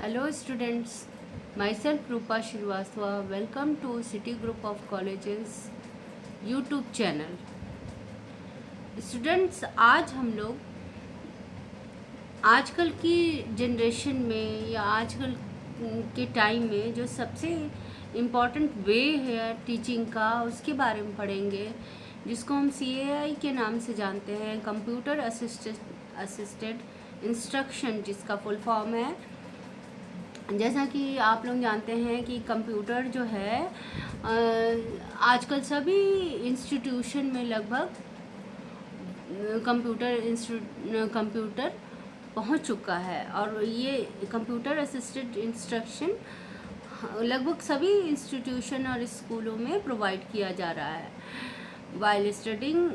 Hello students, myself Rupa Shrivastava. Welcome to City Group of Colleges YouTube channel. Students, आज हम लोग आजकल की जनरेशन में या आजकल के टाइम में जो सबसे इम्पॉर्टेंट वे है टीचिंग का, उसके बारे में पढ़ेंगे, जिसको हम CAI के नाम से जानते हैं, कंप्यूटर असिस्टेड इंस्ट्रक्शन, जिसका फुल फॉर्म है। जैसा कि आप लोग जानते हैं कि कंप्यूटर जो है आजकल सभी इंस्टीट्यूशन में लगभग कंप्यूटर पहुंच चुका है, और ये कंप्यूटर असिस्टेड इंस्ट्रक्शन लगभग सभी इंस्टीट्यूशन और स्कूलों में प्रोवाइड किया जा रहा है। While studying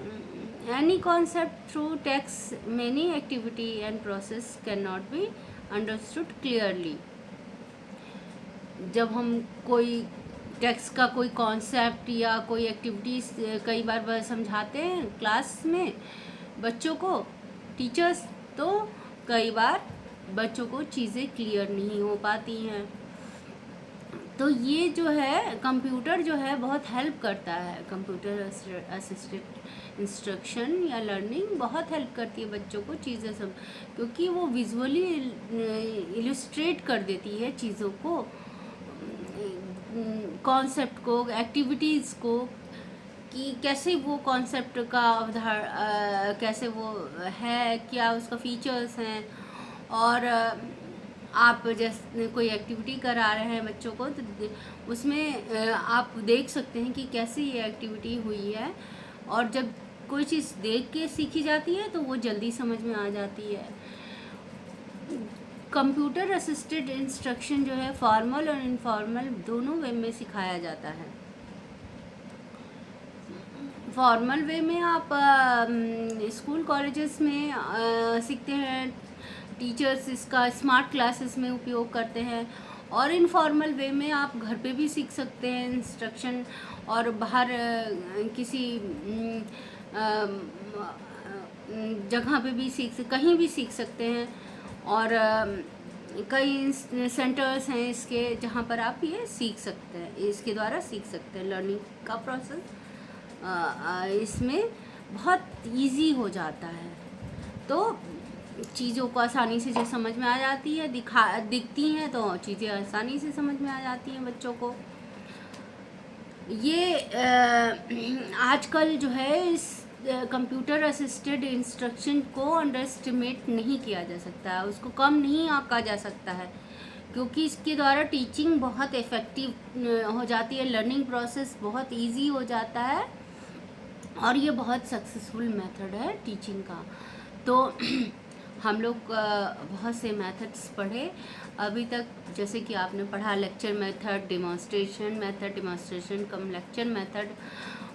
any concept through text, many activity and process can not be understood clearly. जब हम कोई टेक्स्ट का कोई कॉन्सेप्ट या कोई एक्टिविटीज़ कई बार समझाते हैं क्लास में बच्चों को, टीचर्स, तो कई बार बच्चों को चीज़ें क्लियर नहीं हो पाती हैं। तो ये जो है कंप्यूटर जो है बहुत हेल्प करता है। कंप्यूटर असिस्टेड इंस्ट्रक्शन या लर्निंग बहुत हेल्प करती है बच्चों को चीज़ें क्योंकि वो विजुअली इलस्ट्रेट कर देती है चीज़ों को, कॉन्सेप्ट को, एक्टिविटीज़ को, कि कैसे वो कॉन्सेप्ट का कैसे वो है, क्या उसका फीचर्स हैं। और आप जैसे कोई एक्टिविटी करा रहे हैं बच्चों को, तो उसमें आप देख सकते हैं कि कैसे ये एक्टिविटी हुई है, और जब कोई चीज़ देख के सीखी जाती है तो वो जल्दी समझ में आ जाती है। कंप्यूटर असिस्टेड इंस्ट्रक्शन जो है फॉर्मल और इनफॉर्मल दोनों वे में सिखाया जाता है। फॉर्मल वे में आप स्कूल कॉलेजेस में सीखते हैं, टीचर्स इसका स्मार्ट क्लासेस में उपयोग करते हैं, और इनफॉर्मल वे में आप घर पे भी सीख सकते हैं इंस्ट्रक्शन, और बाहर किसी जगह पे भी कहीं भी सीख सकते हैं। और कई सेंटर्स हैं इसके जहाँ पर आप ये सीख सकते हैं, इसके द्वारा सीख सकते हैं। लर्निंग का प्रोसेस इसमें बहुत इजी हो जाता है, तो चीज़ों को आसानी से जो समझ में आ जाती है, दिखती हैं तो चीज़ें आसानी से समझ में आ जाती हैं बच्चों को। ये आजकल जो है इस कंप्यूटर असिस्टेड इंस्ट्रक्शन को अंडर एस्टिमेट नहीं किया जा सकता है, उसको कम नहीं आंका जा सकता है, क्योंकि इसके द्वारा टीचिंग बहुत इफ़ेक्टिव हो जाती है, लर्निंग प्रोसेस बहुत इजी हो जाता है, और ये बहुत सक्सेसफुल मेथड है टीचिंग का। तो हम लोग बहुत से मेथड्स पढ़े अभी तक, जैसे कि आपने पढ़ा लेक्चर मेथड, डेमोन्स्ट्रेशन कम लेक्चर मेथड,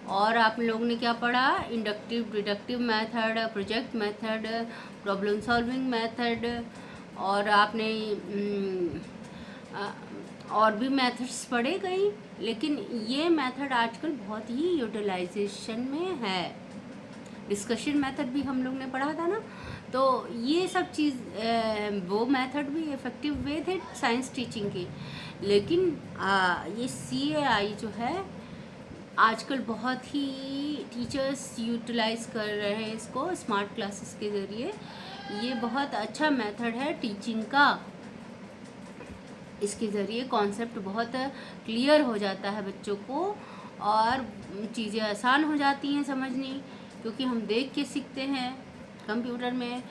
और आप लोगों ने क्या पढ़ा, inductive deductive method, project method, problem solving method, और आपने और भी मेथड्स पढ़े कई, लेकिन ये मेथड आजकल बहुत ही यूटिलाइजेशन में है। डिस्कशन मेथड भी हम लोग ने पढ़ा था ना, तो ये सब चीज़ वो मेथड भी इफ़ेक्टिव वे थे साइंस टीचिंग की। लेकिन ये CAI जो है आजकल बहुत ही टीचर्स यूटिलाइज कर रहे हैं इसको स्मार्ट क्लासेस के ज़रिए। ये बहुत अच्छा मेथड है टीचिंग का, इसके ज़रिए कॉन्सेप्ट बहुत क्लियर हो जाता है बच्चों को, और चीज़ें आसान हो जाती हैं समझनी, क्योंकि हम देख के सीखते हैं कंप्यूटर में,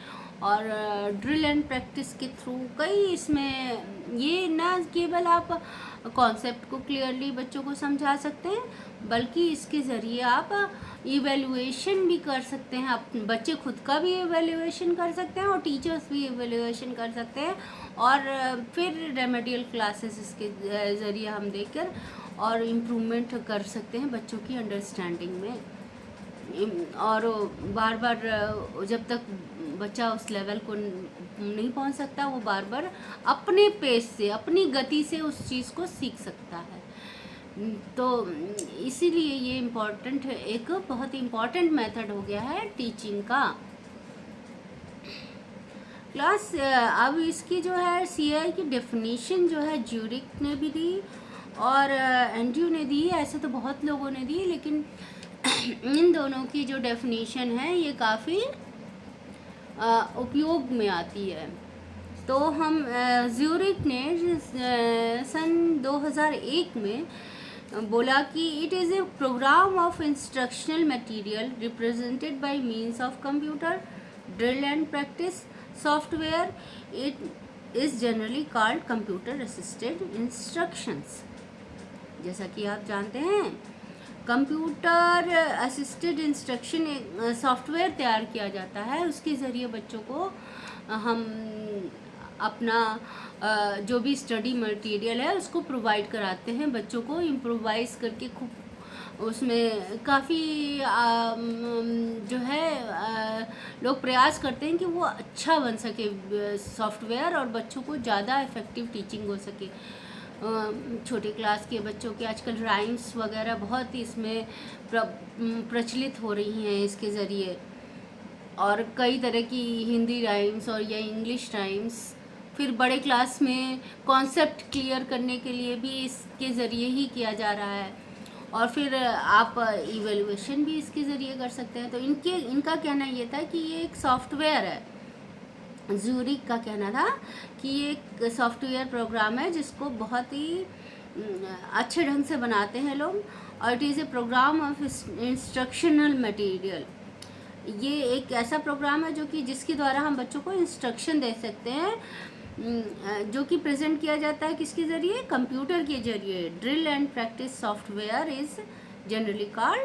और ड्रिल एंड प्रैक्टिस के थ्रू कई इसमें ये ना केवल आप कॉन्सेप्ट को क्लियरली बच्चों को समझा सकते हैं, बल्कि इसके ज़रिए आप इवैल्यूएशन भी कर सकते हैं, आप बच्चे खुद का भी इवैल्यूएशन कर सकते हैं और टीचर्स भी इवैल्यूएशन कर सकते हैं, और फिर रेमेडियल क्लासेस इसके ज़रिए हम देखकर और इम्प्रूवमेंट कर सकते हैं बच्चों की अंडरस्टैंडिंग में। और बार बार जब तक बच्चा उस लेवल को नहीं पहुंच सकता, वो बार बार अपने पेस से, अपनी गति से उस चीज़ को सीख सकता है। तो इसीलिए ये इम्पॉर्टेंट है, एक बहुत इम्पॉर्टेंट मेथड हो गया है टीचिंग का। क्लास अब इसकी जो है CAI की डेफिनेशन जो है ज्यूरिक ने भी दी और एंड्रयू ने दी। ऐसे तो बहुत लोगों ने दी, लेकिन इन दोनों की जो डेफिनेशन है ये काफ़ी उपयोग में आती है। तो हम ज्यूरिक ने सन 2001 में बोला कि it is a program of instructional material represented by means of computer drill and practice software. It is generally called computer assisted instructions. जैसा कि आप जानते हैं, कंप्यूटर असिस्टेड इंस्ट्रक्शन एक सॉफ्टवेयर तैयार किया जाता है, उसके ज़रिए बच्चों को हम अपना जो भी स्टडी मटेरियल है उसको प्रोवाइड कराते हैं। बच्चों को इम्प्रोवाइज़ करके खूब उसमें काफ़ी जो है लोग प्रयास करते हैं कि वो अच्छा बन सके सॉफ्टवेयर और बच्चों को ज़्यादा इफ़ेक्टिव टीचिंग हो सके। छोटे क्लास के बच्चों के आजकल राइम्स वगैरह बहुत ही इसमें प्रचलित हो रही हैं इसके ज़रिए, और कई तरह की हिंदी राइम्स और या इंग्लिश राइम्स। फिर बड़े क्लास में कॉन्सेप्ट क्लियर करने के लिए भी इसके ज़रिए ही किया जा रहा है, और फिर आप इवैल्यूएशन भी इसके ज़रिए कर सकते हैं। तो इनका कहना ये था कि ये एक सॉफ्टवेयर है, ज्यूरिक का कहना था कि ये एक सॉफ्टवेयर प्रोग्राम है जिसको बहुत ही अच्छे ढंग से बनाते हैं लोग, और it is a program of instructional material. ये एक ऐसा प्रोग्राम है जो कि जिसके द्वारा हम बच्चों को इंस्ट्रक्शन दे सकते हैं, जो कि प्रेजेंट किया जाता है किसके ज़रिए, कंप्यूटर के ज़रिए। Drill and practice software is generally called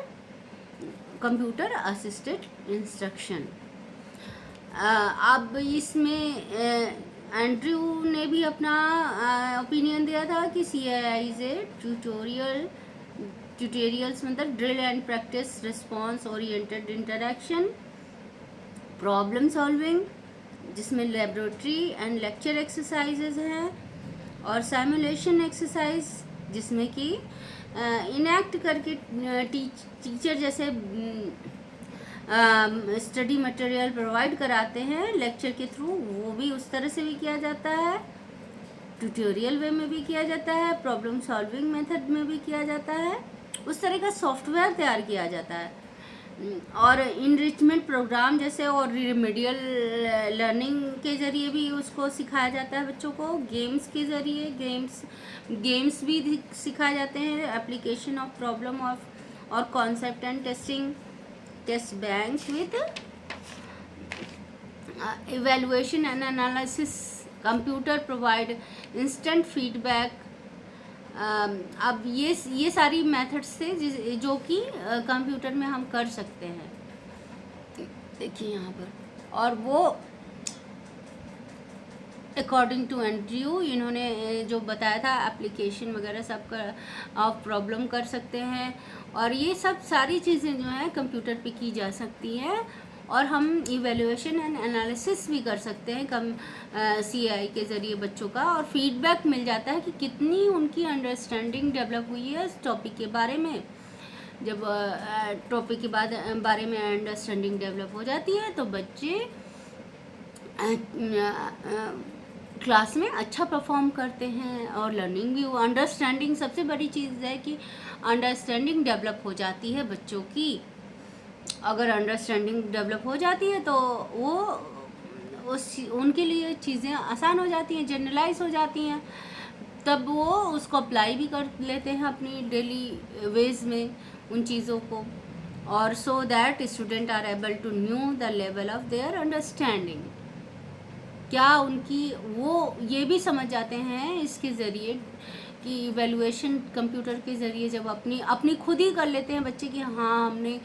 computer assisted instruction. अब इसमें एंड्रयू ने भी अपना ओपिनियन दिया था कि CAI से ट्यूटोरियल्स मतलब drill and practice response oriented interaction, problem solving जिसमें लेबोरेटरी एंड लेक्चर एक्सरसाइजेज हैं, और सिमुलेशन एक्सरसाइज जिसमें कि इनैक्ट करके टीचर जैसे स्टडी मटेरियल प्रोवाइड कराते हैं लेक्चर के थ्रू, वो भी उस तरह से भी किया जाता है, ट्यूटोरियल वे में भी किया जाता है, प्रॉब्लम सॉल्विंग मेथड में भी किया जाता है। उस तरह का सॉफ्टवेयर तैयार किया जाता है। और इनरिचमेंट प्रोग्राम जैसे और रिमेडियल लर्निंग के ज़रिए भी उसको सिखाया जाता है बच्चों को। गेम्स के ज़रिए गेम्स भी सिखाए जाते हैं, एप्लीकेशन ऑफ प्रॉब्लम ऑफ और concept and testing, test bank with evaluation and analysis, computer provide instant feedback. अब ये सारी मेथड्स थे जो कि कंप्यूटर में हम कर सकते हैं। देखिए यहाँ पर, और वो अकॉर्डिंग टू एंड्रयू इन्होंने जो बताया था एप्लीकेशन वगैरह सब का आप प्रॉब्लम कर सकते हैं, और ये सब सारी चीज़ें जो हैं कंप्यूटर पे की जा सकती हैं, और हम इवैल्यूएशन एंड एनालिसिस भी कर सकते हैं CAI के ज़रिए बच्चों का, और फीडबैक मिल जाता है कि कितनी उनकी अंडरस्टैंडिंग डेवलप हुई है इस टॉपिक के बारे में। जब टॉपिक के बारे में अंडरस्टैंडिंग डेवलप हो जाती है तो बच्चे क्लास में अच्छा परफॉर्म करते हैं, और लर्निंग भी, अंडरस्टैंडिंग सबसे बड़ी चीज़ है कि अंडरस्टैंडिंग डेवलप हो जाती है बच्चों की। अगर अंडरस्टैंडिंग डेवलप हो जाती है तो वो उनके लिए चीज़ें आसान हो जाती हैं, जनरलाइज हो जाती हैं, तब वो उसको अप्लाई भी कर लेते हैं अपनी डेली वेज में उन चीज़ों को, और so that student are able to know the level of their understanding. क्या उनकी वो ये भी समझ जाते हैं इसके ज़रिए कि इवैल्यूएशन कंप्यूटर के ज़रिए जब अपनी खुद ही कर लेते हैं बच्चे कि हाँ हमने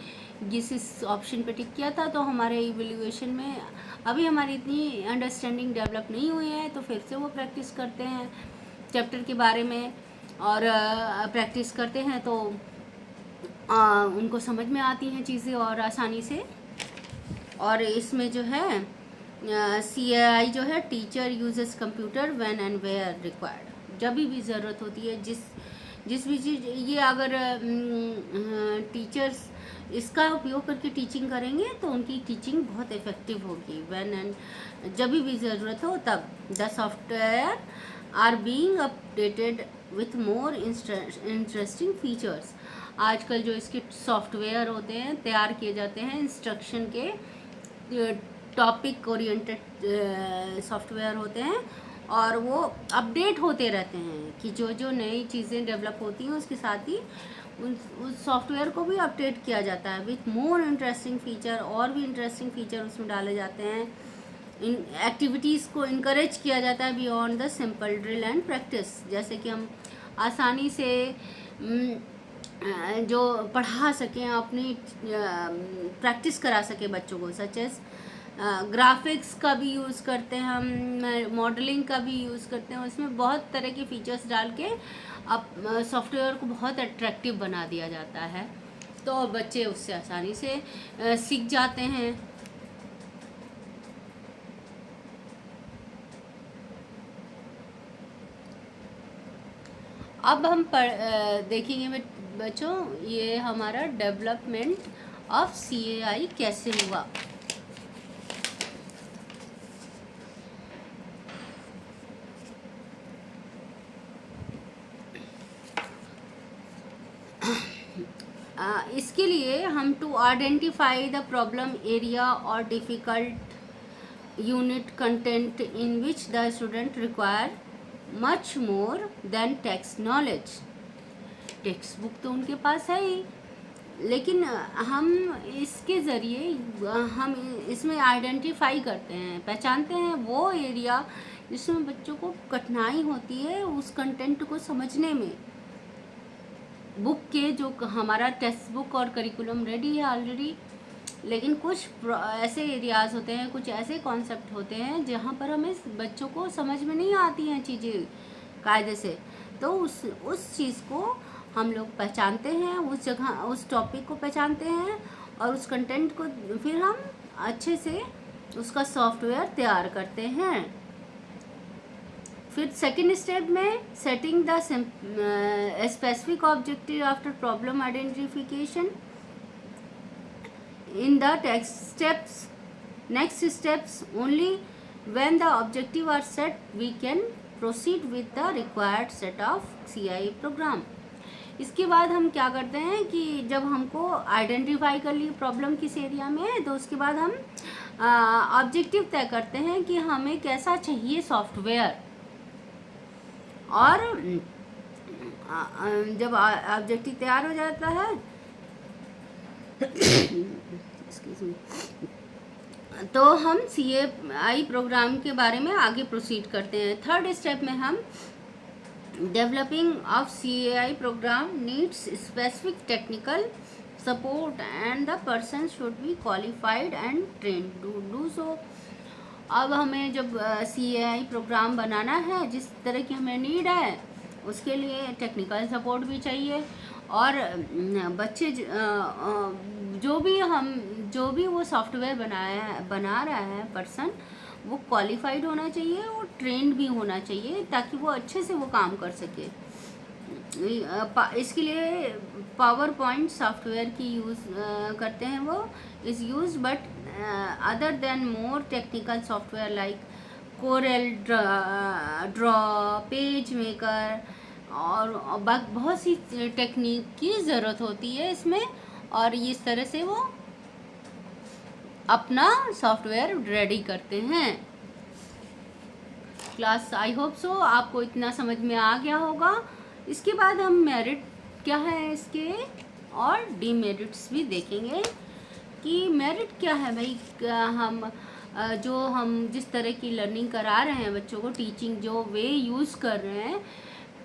इस ऑप्शन पे टिक किया था, तो हमारे इवैल्यूएशन में अभी हमारी इतनी अंडरस्टैंडिंग डेवलप नहीं हुई है, तो फिर से वो प्रैक्टिस करते हैं चैप्टर के बारे में, और प्रैक्टिस करते हैं तो उनको समझ में आती हैं चीज़ें और आसानी से। और इसमें जो है CAI जो है teacher uses computer when and where required, जब भी ज़रूरत होती है, जिस भी चीज़ ये अगर टीचर्स इसका उपयोग करके टीचिंग करेंगे तो उनकी टीचिंग बहुत इफ़ेक्टिव होगी। व्हेन एंड जब भी ज़रूरत हो तब the software are being updated with more interesting features. आजकल जो इसके सॉफ्टवेयर होते हैं तैयार किए जाते हैं इंस्ट्रक्शन के, टॉपिक ओरिएंटेड सॉफ्टवेयर होते हैं और वो अपडेट होते रहते हैं कि जो जो नई चीज़ें डेवलप होती हैं उसके साथ ही उस सॉफ्टवेयर को भी अपडेट किया जाता है विथ मोर इंटरेस्टिंग फीचर। और भी इंटरेस्टिंग फीचर उसमें डाले जाते हैं। इन एक्टिविटीज़ को इनकरेज किया जाता है beyond the simple drill and practice. जैसे कि हम आसानी से जो पढ़ा सकें, अपनी प्रैक्टिस करा सकें बच्चों को, सच एज ग्राफिक्स का भी यूज़ करते हैं हम, मॉडलिंग का भी यूज़ करते हैं। उसमें बहुत तरह के फीचर्स डाल के अब सॉफ्टवेयर को बहुत अट्रैक्टिव बना दिया जाता है, तो बच्चे उससे आसानी से सीख जाते हैं। अब हम देखेंगे बच्चों ये हमारा डेवलपमेंट ऑफ CAI कैसे हुआ। इसके लिए हम to identify the problem area और difficult unit content in which the student require much more than text knowledge. Text book तो उनके पास है ही, लेकिन हम इसके ज़रिए हम इसमें आइडेंटिफाई करते हैं, पहचानते हैं वो एरिया जिसमें बच्चों को कठिनाई होती है उस कंटेंट को समझने में। बुक के जो हमारा टेक्स्ट बुक और करिकुलम रेडी है ऑलरेडी, लेकिन कुछ ऐसे एरियाज़ होते हैं, कुछ ऐसे कॉन्सेप्ट होते हैं जहाँ पर हमें बच्चों को समझ में नहीं आती हैं चीज़ें कायदे से, तो उस चीज़ को हम लोग पहचानते हैं, उस जगह उस टॉपिक को पहचानते हैं और उस कंटेंट को फिर हम अच्छे से उसका सॉफ्टवेयर तैयार करते हैं। फिर सेकेंड स्टेप में setting the specific objective after problem identification in the next steps only when the objective are set we can proceed with the required set of CAI program। इसके बाद हम क्या करते हैं कि जब हमको आइडेंटिफाई कर ली प्रॉब्लम किस एरिया में है, तो उसके बाद हम ऑब्जेक्टिव तय करते हैं कि हमें कैसा चाहिए सॉफ्टवेयर। और जब ऑब्जेक्टिव तैयार हो जाता है तो हम CAI प्रोग्राम के बारे में आगे प्रोसीड करते हैं। थर्ड स्टेप में हम developing of CAI program needs specific technical support and the person should be qualified and trained to do so. अब हमें जब CAI प्रोग्राम बनाना है, जिस तरह की हमें नीड है उसके लिए टेक्निकल सपोर्ट भी चाहिए और बच्चे जो भी वो सॉफ्टवेयर बना रहा है पर्सन, वो क्वालिफाइड होना चाहिए और ट्रेंड भी होना चाहिए ताकि वो अच्छे से वो काम कर सके। इसके लिए पावर पॉइंट सॉफ्टवेयर की यूज़ करते हैं, वो is use but other than more technical software like Corel draw page maker और बहुत सी टेक्निक की ज़रूरत होती है इसमें, और इस तरह से वो अपना सॉफ्टवेयर रेडी करते हैं। क्लास आई होप सो आपको इतना समझ में आ गया होगा। इसके बाद हम मेरिट क्या है इसके और डीमेरिट्स भी देखेंगे कि मेरिट क्या है भाई। हम जिस तरह की लर्निंग करा रहे हैं बच्चों को, टीचिंग जो वे यूज़ कर रहे हैं,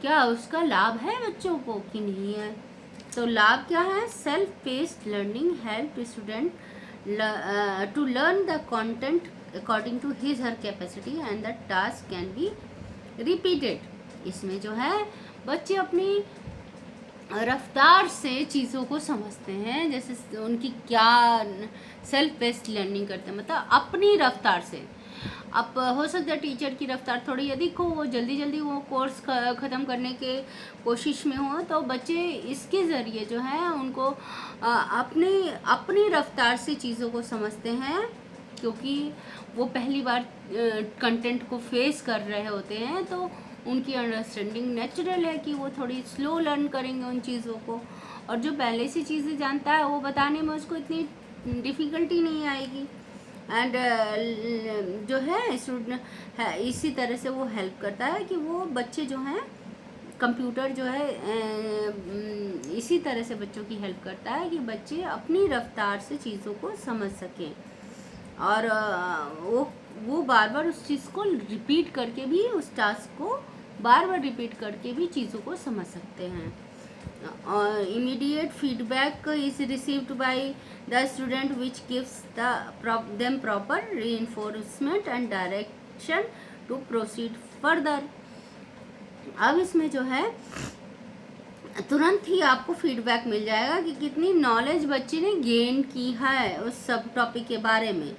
क्या उसका लाभ है बच्चों को कि नहीं है। तो लाभ क्या है? Self paced learning help student to learn the content according to his her capacity and the task can be repeated. इसमें जो है बच्चे अपनी रफ्तार से चीज़ों को समझते हैं, जैसे उनकी क्या सेल्फ पेस्ड लर्निंग करते हैं, मतलब अपनी रफ्तार से। अब हो सकता है टीचर की रफ्तार थोड़ी अधिक हो, वो जल्दी जल्दी वो कोर्स ख़त्म करने के कोशिश में हो, तो बच्चे इसके ज़रिए जो है उनको अपनी अपनी रफ्तार से चीज़ों को समझते हैं, क्योंकि वो पहली बार कंटेंट को फेस कर रहे होते हैं, तो उनकी अंडरस्टैंडिंग नेचुरल है कि वो थोड़ी स्लो लर्न करेंगे उन चीज़ों को, और जो पहले से चीज़ें जानता है वो बताने में उसको इतनी डिफ़िकल्टी नहीं आएगी। एंड जो है स्टूडेंट है, इसी तरह से वो हेल्प करता है कि वो बच्चे जो हैं कंप्यूटर जो है इसी तरह से बच्चों की हेल्प करता है कि बच्चे अपनी रफ्तार से चीज़ों को समझ सकें, और वो बार बार उस चीज़ को रिपीट करके भी, उस टास्क को बार बार रिपीट करके भी चीज़ों को समझ सकते हैं। Immediate feedback is received by the student, which gives them proper reinforcement and direction to proceed further. अब इसमें जो है तुरंत ही आपको फीडबैक मिल जाएगा कि कितनी नॉलेज बच्चे ने गेन की है उस सब टॉपिक के बारे में,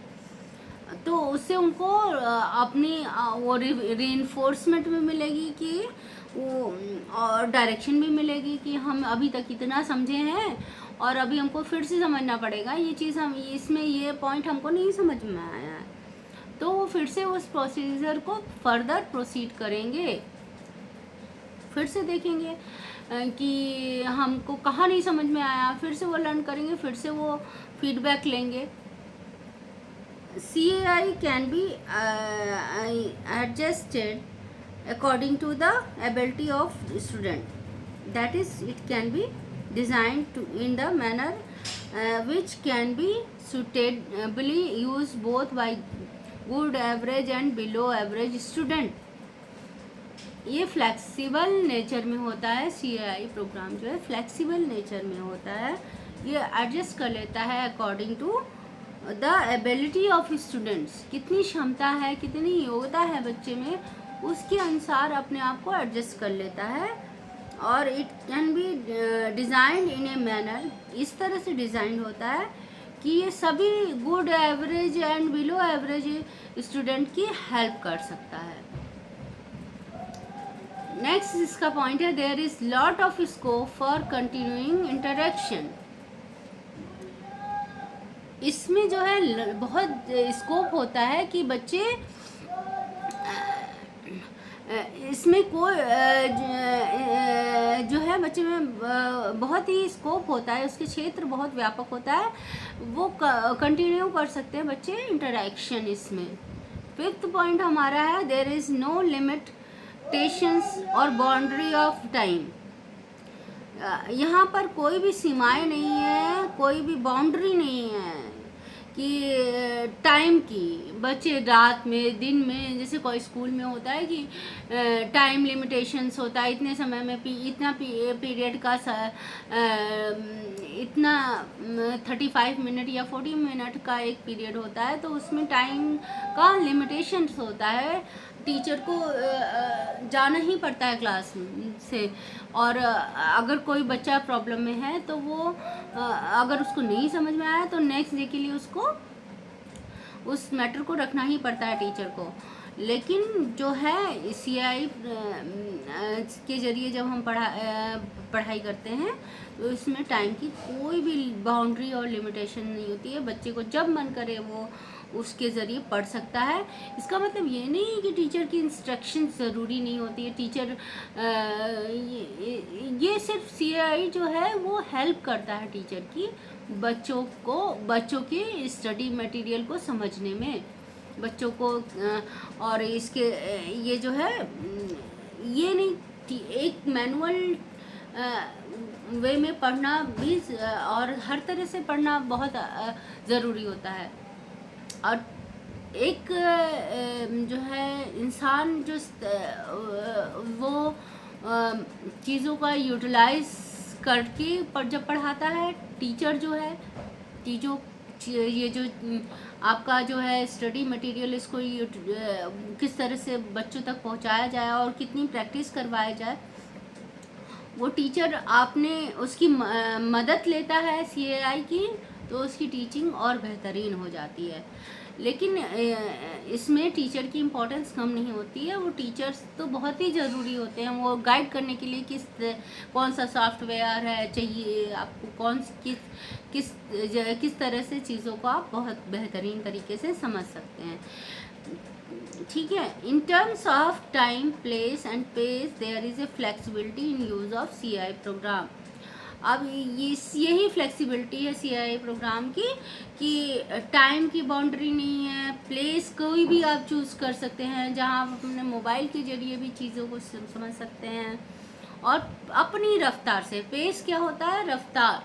तो उससे उनको अपनी वो रीइंफोर्समेंट भी मिलेगी कि वो, और डायरेक्शन भी मिलेगी कि हम अभी तक इतना समझे हैं और अभी हमको फिर से समझना पड़ेगा ये चीज़, हम इसमें ये पॉइंट हमको नहीं समझ में आया है, तो वो फिर से उस प्रोसीजर को फर्दर प्रोसीड करेंगे, फिर से देखेंगे कि हमको कहाँ नहीं समझ में आया, फिर से वो लर्न करेंगे, फिर से वो फीडबैक लेंगे। CAI can be adjusted according to the ability of student. That is, it can be designed in the manner which can be suitably used both by good, average and below average student. ये flexible nature में होता है, CAI programme जो है flexible nature में होता है, ये एडजस्ट कर लेता है according to the ability of students, कितनी क्षमता है, कितनी योग्यता है बच्चे में, उसके अनुसार अपने आप को एडजस्ट कर लेता है। और it can be designed in a manner, इस तरह से डिज़ाइन होता है कि ये सभी good, average and below average student की हेल्प कर सकता है। नेक्स्ट इसका पॉइंट है, there is lot of scope for continuing interaction. इसमें जो है बहुत स्कोप होता है कि बच्चे इसमें कोई जो है बच्चे में बहुत ही स्कोप होता है, उसके क्षेत्र बहुत व्यापक होता है, वो कंटिन्यू कर सकते हैं बच्चे इंटरेक्शन इसमें। फिफ्थ पॉइंट हमारा है, देयर इज़ नो लिमिटेशंस और बाउंड्री ऑफ टाइम। यहाँ पर कोई भी सीमाएं नहीं है, कोई भी बाउंड्री नहीं है कि टाइम की, बच्चे रात में, दिन में, जैसे कोई स्कूल में होता है कि टाइम लिमिटेशंस होता है, इतने समय में इतना पीरियड का इतना 35 मिनट या 40 मिनट का एक पीरियड होता है, तो उसमें टाइम का लिमिटेशंस होता है, टीचर को जाना ही पड़ता है क्लास से, और अगर कोई बच्चा प्रॉब्लम में है तो वो अगर उसको नहीं समझ में आया तो नेक्स्ट डे के लिए उसको उस मैटर को रखना ही पड़ता है टीचर को। लेकिन जो है CAI के ज़रिए जब हम पढ़ाई करते हैं तो इसमें टाइम की कोई भी बाउंड्री और लिमिटेशन नहीं होती है, बच्चे को जब मन करे वो उसके ज़रिए पढ़ सकता है। इसका मतलब ये नहीं है कि टीचर की इंस्ट्रक्शन ज़रूरी नहीं होती है, टीचर ये सिर्फ CAI जो है वो हेल्प करता है टीचर की बच्चों के स्टडी मटेरियल को समझने में, बच्चों को और इसके ये जो है ये नहीं, एक मैनुअल वे में पढ़ना भी और हर तरह से पढ़ना बहुत ज़रूरी होता है। और एक जो है इंसान जो वो चीज़ों का यूटिलाइज करके जब पढ़ाता है, टीचर जो है ये जो आपका जो है स्टडी मटेरियल, इसको किस तरह से बच्चों तक पहुंचाया जाए और कितनी प्रैक्टिस करवाया जाए, वो टीचर आपने उसकी मदद लेता है CAI की, तो उसकी टीचिंग और बेहतरीन हो जाती है। लेकिन इसमें टीचर की इम्पोर्टेंस कम नहीं होती है। वो टीचर्स तो बहुत ही ज़रूरी होते हैं, वो गाइड करने के लिए कौन सा सॉफ्टवेयर है चाहिए आपको, किस तरह से चीज़ों को आप बहुत बेहतरीन तरीके से समझ सकते हैं। ठीक है। In terms of time, place and pace there is a flexibility in use of CI program. अब यही फ्लेक्सिबिलिटी है CI प्रोग्राम की कि टाइम की बाउंड्री नहीं है, प्लेस कोई भी आप चूज़ कर सकते हैं जहां आप अपने मोबाइल के ज़रिए भी चीज़ों को समझ सकते हैं, और अपनी रफ्तार से। पेस क्या होता है? रफ्तार,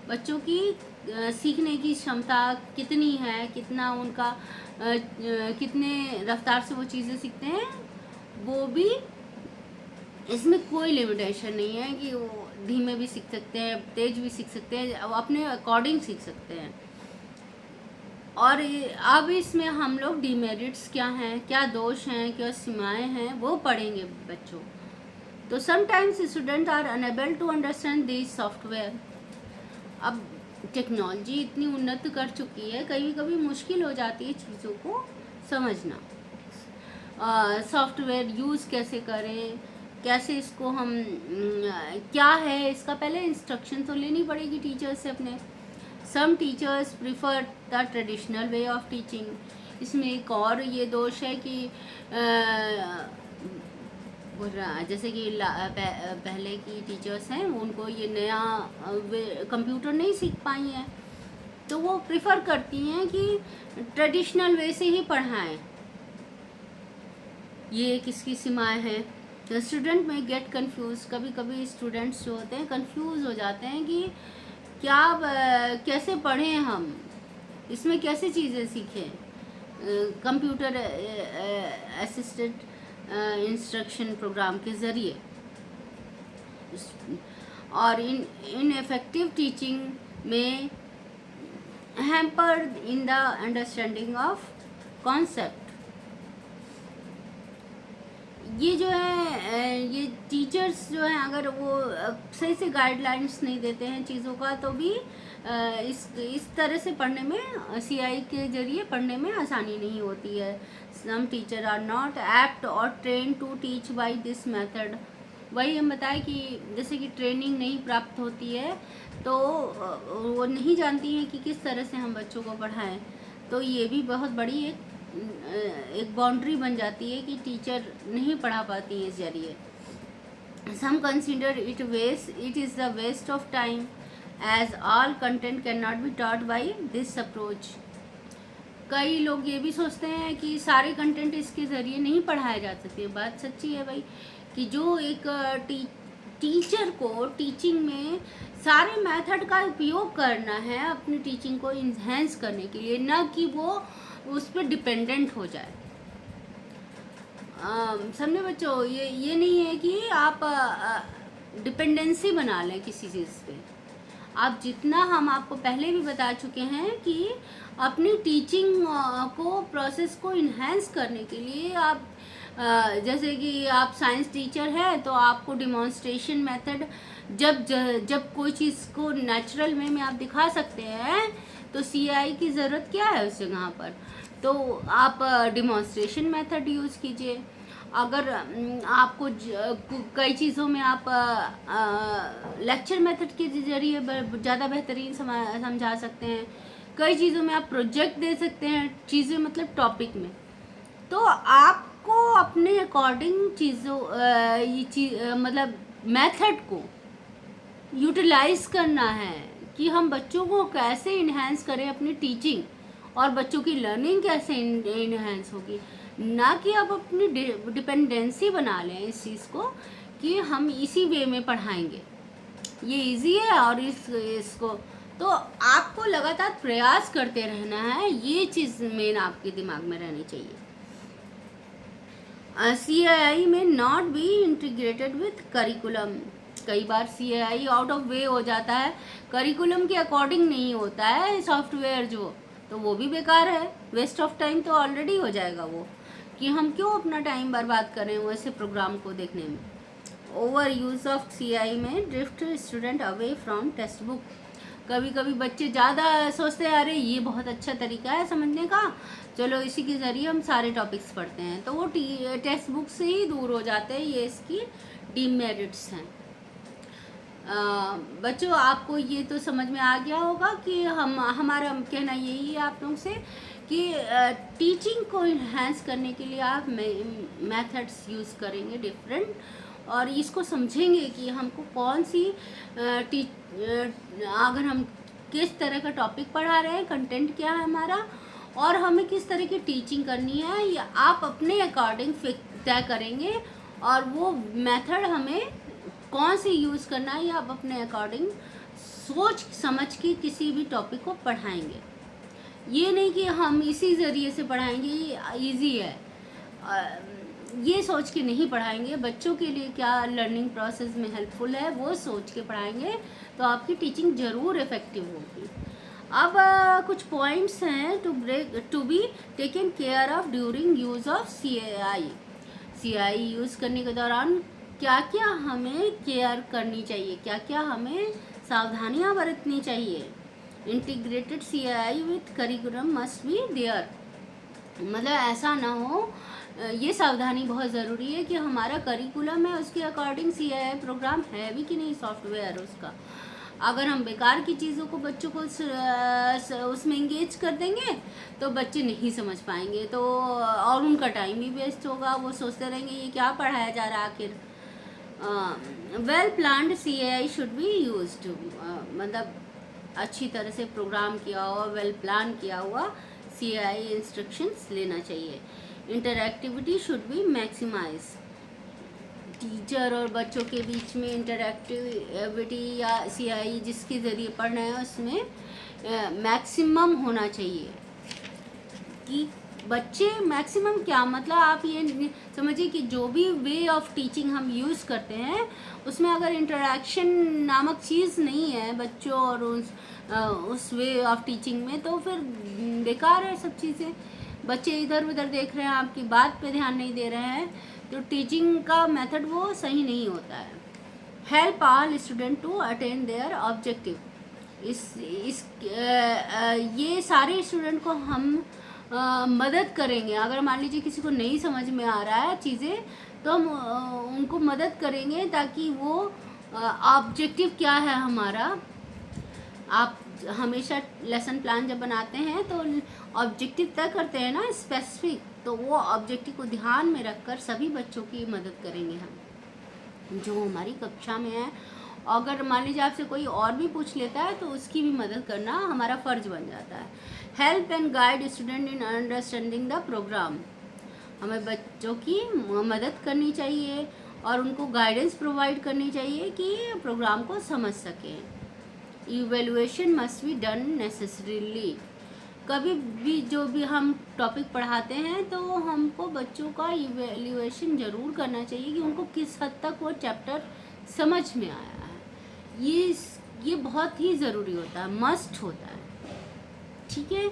बच्चों की सीखने की क्षमता कितनी है, कितना उनका कितने रफ्तार से वो चीज़ें सीखते हैं, वो भी इसमें कोई लिमिटेशन नहीं है कि वो धीमे भी सीख सकते हैं, तेज भी सीख सकते हैं, वो अपने अकॉर्डिंग सीख सकते हैं। और अब इसमें हम लोग डिमेरिट्स क्या हैं, क्या दोष हैं, क्या सीमाएं हैं, वो पढ़ेंगे बच्चों। तो sometimes student are unable to understand this software. अब टेक्नोलॉजी इतनी उन्नत कर चुकी है, कभी कभी मुश्किल हो जाती है चीज़ों को समझना। सॉफ्टवेयर यूज़ कैसे करें, कैसे इसको हम क्या है इसका पहले इंस्ट्रक्शन तो लेनी पड़ेगी टीचर से अपने। Some teachers prefer the traditional way of teaching. इसमें एक और ये दोष है कि जैसे कि पहले की टीचर्स हैं, उनको ये नया कंप्यूटर नहीं सीख पाई हैं, तो वो प्रिफर करती हैं कि ट्रेडिशनल वे से ही पढ़ाएं। ये किसकी सीमाएं हैं? द स्टूडेंट में गेट कंफ्यूज। कभी कभी स्टूडेंट्स जो होते हैं कंफ्यूज हो जाते हैं कि क्या कैसे पढ़ें हम, इसमें कैसे चीज़ें सीखें कंप्यूटर असिस्टेड इंस्ट्रक्शन प्रोग्राम के ज़रिए। और इन इफेक्टिव टीचिंग में hampered in the understanding of concept. ये जो है ये टीचर्स जो हैं, अगर वो सही से गाइडलाइंस नहीं देते हैं चीज़ों का, तो भी इस तरह से पढ़ने में CI के ज़रिए पढ़ने में आसानी नहीं होती है। Some teacher are not apt और train to teach by this method. वही हम बताएं कि जैसे कि ट्रेनिंग नहीं प्राप्त होती है, तो वो नहीं जानती हैं कि किस तरह से हम बच्चों को पढ़ाएं। तो ये भी बहुत बड़ी एक बाउंड्री बन जाती है कि टीचर नहीं पढ़ा पाती है इस जरिए। Some consider it is the waste of time as all content can not be taught by this approach. कई लोग ये भी सोचते हैं कि सारे कंटेंट इसके ज़रिए नहीं पढ़ाए जा सकते। बात सच्ची है भाई, कि जो एक टीचर को टीचिंग में सारे मेथड का उपयोग करना है अपनी टीचिंग को इन्हेंस करने के लिए, ना कि वो उस पर डिपेंडेंट हो जाए। समझे बच्चों, ये नहीं है कि आप डिपेंडेंसी बना लें किसी चीज़ पे। आप जितना, हम आपको पहले भी बता चुके हैं कि अपनी टीचिंग को प्रोसेस को इन्हेंस करने के लिए आप जैसे कि आप साइंस टीचर हैं, तो आपको डिमॉन्स्ट्रेशन मेथड, जब कोई चीज़ को नेचुरल वे में आप दिखा सकते हैं, तो CI की ज़रूरत क्या है उस जगह पर? तो आप डिमॉन्स्ट्रेशन मेथड यूज़ कीजिए। अगर आपको कई चीज़ों में आप लेक्चर मेथड के ज़रिए ज़्यादा बेहतरीन समझा सकते हैं। कई चीज़ों में आप प्रोजेक्ट दे सकते हैं, चीज़ें मतलब टॉपिक में। तो आपको अपने अकॉर्डिंग चीज़ों मतलब मेथड को यूटिलाइज़ करना है कि हम बच्चों को कैसे इन्हेंस करें अपनी टीचिंग, और बच्चों की लर्निंग कैसे इन्हेंस होगी, ना कि आप अपनी डिपेंडेंसी बना लें इस चीज़ को कि हम इसी वे में पढ़ाएंगे, ये इजी है और इसको। तो आपको लगातार प्रयास करते रहना है, ये चीज़ मेन आपके दिमाग में रहनी चाहिए। CI में not be integrated with curriculum. कई बार CI आउट ऑफ वे हो जाता है, करिकुलम के अकॉर्डिंग नहीं होता है सॉफ्टवेयर जो, तो वो भी बेकार है, वेस्ट ऑफ टाइम तो ऑलरेडी हो जाएगा वो, कि हम क्यों अपना टाइम बर्बाद करें वैसे प्रोग्राम को देखने में। ओवर यूज़ ऑफ CI में drift student away from text book. कभी कभी बच्चे ज़्यादा सोचते हैं अरे ये बहुत अच्छा तरीका है समझने का, चलो इसी के ज़रिए हम सारे टॉपिक्स पढ़ते हैं, तो वो टेक्स्ट बुक से ही दूर हो जाते हैं। ये इसकी डीमेरिट्स हैं। बच्चों आपको ये तो समझ में आ गया होगा कि हमारा कहना यही है आप लोगों से कि टीचिंग को इन्हेंस करने के लिए आप मेथड्स यूज़ करेंगे डिफरेंट, और इसको समझेंगे कि हमको कौन सी अगर हम किस तरह का टॉपिक पढ़ा रहे हैं, कंटेंट क्या है हमारा, और हमें किस तरह की टीचिंग करनी है, या आप अपने अकॉर्डिंग तय करेंगे, और वो मेथड हमें कौन सी यूज़ करना है, या आप अपने अकॉर्डिंग सोच समझ के किसी भी टॉपिक को पढ़ाएंगे। ये नहीं कि हम इसी ज़रिए से पढ़ाएंगे, ये ईजी है, ये सोच के नहीं पढ़ाएंगे। बच्चों के लिए क्या लर्निंग प्रोसेस में हेल्पफुल है वो सोच के पढ़ाएंगे, तो आपकी टीचिंग ज़रूर इफ़ेक्टिव होगी। अब कुछ पॉइंट्स हैं to be taken care of during use of CAI use करने के दौरान क्या क्या हमें केयर करनी चाहिए, क्या क्या हमें सावधानियां बरतनी चाहिए। Integrated CAI with curriculum must be there, मतलब ऐसा ना हो, ये सावधानी बहुत ज़रूरी है कि हमारा करिकुलम है उसके अकॉर्डिंग CAI प्रोग्राम है भी कि नहीं, सॉफ्टवेयर उसका। अगर हम बेकार की चीज़ों को बच्चों को उसमें इंगेज कर देंगे तो बच्चे नहीं समझ पाएंगे, तो और उनका टाइम भी वेस्ट होगा, वो सोचते रहेंगे ये क्या पढ़ाया जा रहा है आखिर। Well planned CAI should be used, मतलब अच्छी तरह से प्रोग्राम किया हुआ, वेल प्लान किया हुआ CAI इंस्ट्रक्शंस लेना चाहिए। Interactivity should be maximize, teacher और बच्चों के बीच में इंटरएक्टिविटी या CAI जिसके ज़रिए पढ़ रहे हैं उसमें मैक्सिमम होना चाहिए। कि बच्चे मैक्सिमम क्या मतलब, आप ये समझिए कि जो भी वे ऑफ टीचिंग हम यूज़ करते हैं उसमें अगर इंटरेक्शन नामक चीज़ नहीं है बच्चों और उस वे ऑफ टीचिंग में, तो फिर बेकार है सब चीज़ें। बच्चे इधर उधर देख रहे हैं, आपकी बात पे ध्यान नहीं दे रहे हैं, तो टीचिंग का मेथड वो सही नहीं होता है। Help all student to attain their objective, ये सारे स्टूडेंट को हम मदद करेंगे। अगर मान लीजिए किसी को नहीं समझ में आ रहा है चीज़ें, तो हम उनको मदद करेंगे ताकि वो ऑब्जेक्टिव क्या है हमारा। आप हमेशा लेसन प्लान जब बनाते हैं तो ऑब्जेक्टिव तय करते हैं ना स्पेसिफिक, तो वो ऑब्जेक्टिव को ध्यान में रखकर सभी बच्चों की मदद करेंगे हम जो हमारी कक्षा में है। अगर मान लीजिए आपसे कोई और भी पूछ लेता है तो उसकी भी मदद करना हमारा फ़र्ज बन जाता है। Help and guide student in understanding the program, हमें बच्चों की मदद करनी चाहिए और उनको गाइडेंस प्रोवाइड करनी चाहिए कि प्रोग्राम को समझ सकें। Evaluation must be done necessarily, कभी भी जो भी हम टॉपिक पढ़ाते हैं तो हमको बच्चों का इवेल्युएशन ज़रूर करना चाहिए कि उनको किस हद तक वो चैप्टर समझ में आया है। ये बहुत ही ज़रूरी होता है, मस्ट होता है। ठीक है,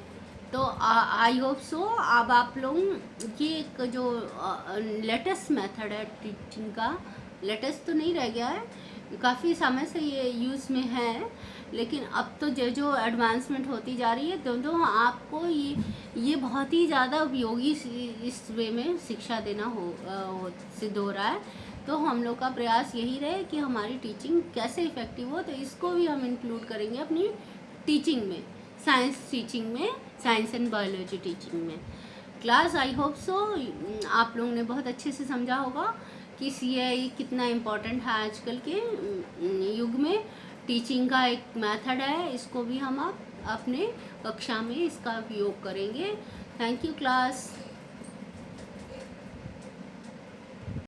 तो आई होप सो अब आप लोग ये एक जो लेटेस्ट मेथड है टीचिंग का, लेटेस्ट तो नहीं रह गया है, काफ़ी समय से ये यूज़ में है, लेकिन अब तो जो एडवांसमेंट होती जा रही है तो आपको ये बहुत ही ज़्यादा उपयोगी इस वे में शिक्षा देना सिद्ध हो रहा है। तो हम लोग का प्रयास यही रहे कि हमारी टीचिंग कैसे इफ़ेक्टिव हो, तो इसको भी हम इंक्लूड करेंगे अपनी टीचिंग में, साइंस टीचिंग में, साइंस एंड बायोलॉजी टीचिंग में। क्लास आई होप सो आप लोगों ने बहुत अच्छे से समझा होगा कि CAI कितना इम्पोर्टेंट है आजकल के युग में। टीचिंग का एक मेथड है, इसको भी हम अपने कक्षा में इसका उपयोग करेंगे। Thank you class.